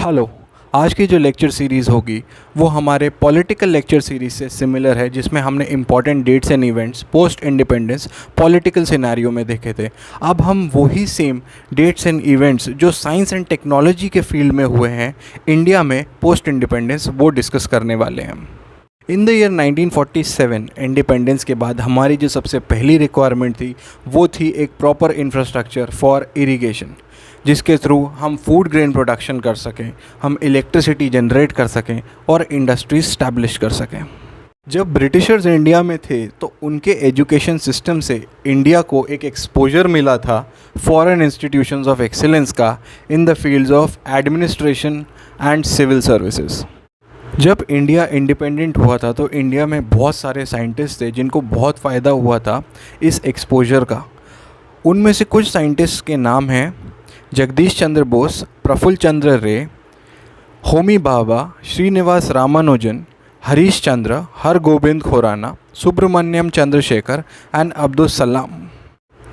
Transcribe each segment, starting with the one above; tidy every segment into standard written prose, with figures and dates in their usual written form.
Hello. आज की जो लेक्चर सीरीज़ होगी वो हमारे पॉलिटिकल लेक्चर सीरीज़ से सिमिलर है, जिसमें हमने important dates and events post independence political scenario में देखे थे। अब हम वही सेम डेट्स एंड इवेंट्स जो साइंस एंड टेक्नोलॉजी के फील्ड में हुए हैं इंडिया में पोस्ट इंडिपेंडेंस, वो डिस्कस करने वाले हैं। इन द ईयर 1947 इंडिपेंडेंस के बाद हमारी जो सबसे पहली रिक्वायरमेंट थी वो थी एक प्रॉपर इंफ्रास्ट्रक्चर फॉर इरिगेशन, जिसके थ्रू हम फूड ग्रेन प्रोडक्शन कर सकें, हम इलेक्ट्रिसिटी जनरेट कर सकें और इंडस्ट्रीज स्टैब्लिश कर सकें। जब ब्रिटिशर्स इंडिया में थे तो उनके एजुकेशन सिस्टम से इंडिया को एक एक्सपोजर मिला था फॉरेन इंस्टीट्यूशंस ऑफ एक्सीलेंस का in the fields of administration and civil services. जब इंडिया इंडिपेंडेंट हुआ था तो इंडिया में बहुत सारे साइंटिस्ट थे जिनको बहुत फ़ायदा हुआ था इस एक्सपोजर का। उनमें से कुछ साइंटिस्ट के नाम हैं जगदीश चंद्र बोस, प्रफुल्ल चंद्र रे, होमी भाभा, श्रीनिवास रामानुजन, हरीश चंद्र, हरगोबिंद खुराना, सुब्रमण्यम चंद्रशेखर एंड अब्दुल सलाम।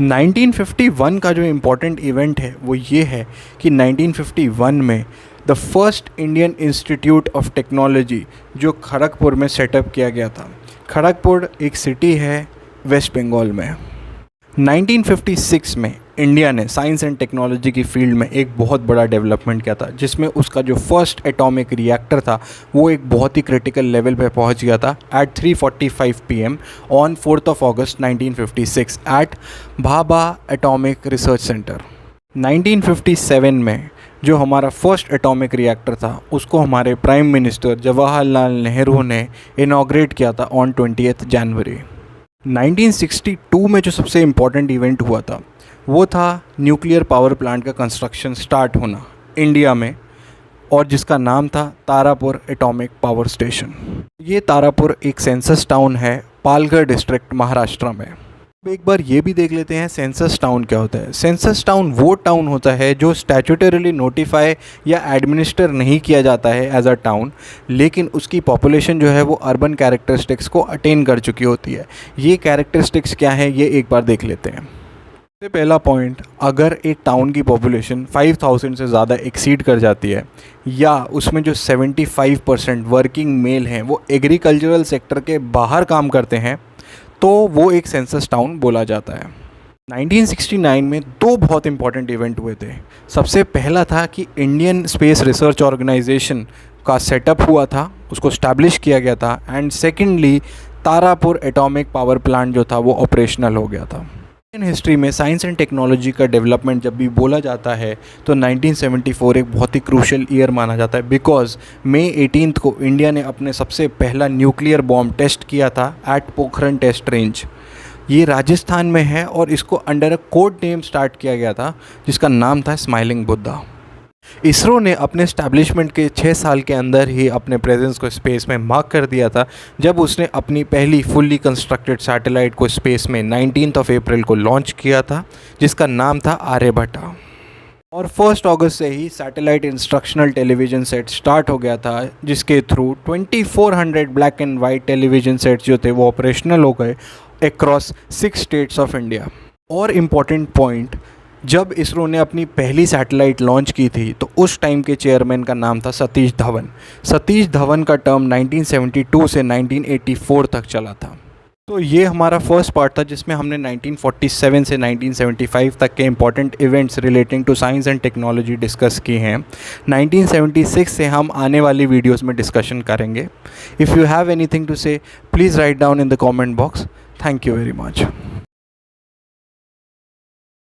1951 का जो इम्पोर्टेंट इवेंट है वो ये है कि 1951 में the first Indian institute of technology जो खड़गपुर में सेटअप किया गया था। खड़गपुर एक सिटी है वेस्ट बंगाल में। 1956 में इंडिया ने साइंस एंड टेक्नोलॉजी की फील्ड में एक बहुत बड़ा डेवलपमेंट किया था, जिसमें उसका जो फर्स्ट एटॉमिक रिएक्टर था वो एक बहुत ही क्रिटिकल लेवल पे पहुंच गया था at 3:45 PM on 4 August 1956 at Bhabha Atomic Research Centre. 1957 में जो हमारा फर्स्ट एटॉमिक रिएक्टर था उसको हमारे प्राइम मिनिस्टर जवाहरलाल नेहरू ने इनॉग्रेट किया था ऑन 20 जनवरी। 1962 में जो सबसे इम्पॉर्टेंट इवेंट हुआ था वो था न्यूक्लियर पावर प्लांट का कंस्ट्रक्शन स्टार्ट होना इंडिया में, और जिसका नाम था तारापुर एटॉमिक पावर स्टेशन। ये तारापुर एक सेंसस टाउन है पालघर डिस्ट्रिक्ट महाराष्ट्र में। एक बार ये भी देख लेते हैं सेंसस टाउन क्या होता है। सेंसस टाउन वो टाउन होता है जो स्टैट्यूटरीली नोटिफाई या एडमिनिस्टर नहीं किया जाता है एज अ टाउन, लेकिन उसकी पॉपुलेशन जो है वो अर्बन कैरेक्टरिस्टिक्स को अटेन कर चुकी होती है। ये कैरेक्टरिस्टिक्स क्या है ये एक बार देख लेते हैं। सबसे पहला पॉइंट, अगर एक टाउन की पॉपुलेशन 5000 से ज़्यादा एक्सीड कर जाती है या उसमें जो 75% वर्किंग मेल हैं वो एग्रीकल्चरल सेक्टर के बाहर काम करते हैं तो वो एक सेंसस टाउन बोला जाता है। 1969 में दो बहुत इंपॉर्टेंट इवेंट हुए थे। सबसे पहला था कि इंडियन स्पेस रिसर्च ऑर्गेनाइजेशन का सेटअप हुआ था, उसको स्टैब्लिश किया गया था, and secondly Tarapur atomic power plant जो था वो ऑपरेशनल हो गया था। इंडियन हिस्ट्री में साइंस एंड टेक्नोलॉजी का डेवलपमेंट जब भी बोला जाता है तो 1974 एक बहुत ही क्रूशल ईयर माना जाता है, बिकॉज मई 18 को इंडिया ने अपने सबसे पहला न्यूक्लियर बॉम्ब टेस्ट किया था एट पोखरण टेस्ट रेंज। ये राजस्थान में है और इसको under a code name start किया गया था जिसका नाम था स्माइलिंग बुद्धा। इसरो ने अपने स्टैब्लिशमेंट के 6 साल के अंदर ही अपने प्रेजेंस को स्पेस में मार्क कर दिया था जब उसने अपनी पहली फुल्ली कंस्ट्रक्टेड सैटेलाइट को स्पेस में 19 अप्रैल को लॉन्च किया था जिसका नाम था आर्यभट्टा। और 1 अगस्त से ही satellite instructional television set start हो गया था, जिसके through 2400 black and white television sets जो थे वो ऑपरेशनल हो गए अक्रॉस 6 स्टेट्स ऑफ इंडिया। और इम्पॉर्टेंट पॉइंट, जब इसरो ने अपनी पहली सैटेलाइट लॉन्च की थी तो उस टाइम के चेयरमैन का नाम था सतीश धवन। सतीश धवन का टर्म 1972 से 1984 तक चला था। तो ये हमारा फर्स्ट पार्ट था जिसमें हमने 1947 से 1975 तक के important events relating to science and technology discuss किए हैं। 1976 से हम आने वाली वीडियोस में डिस्कशन करेंगे। If you have anything to say please write down in the comment box. Thank you very much.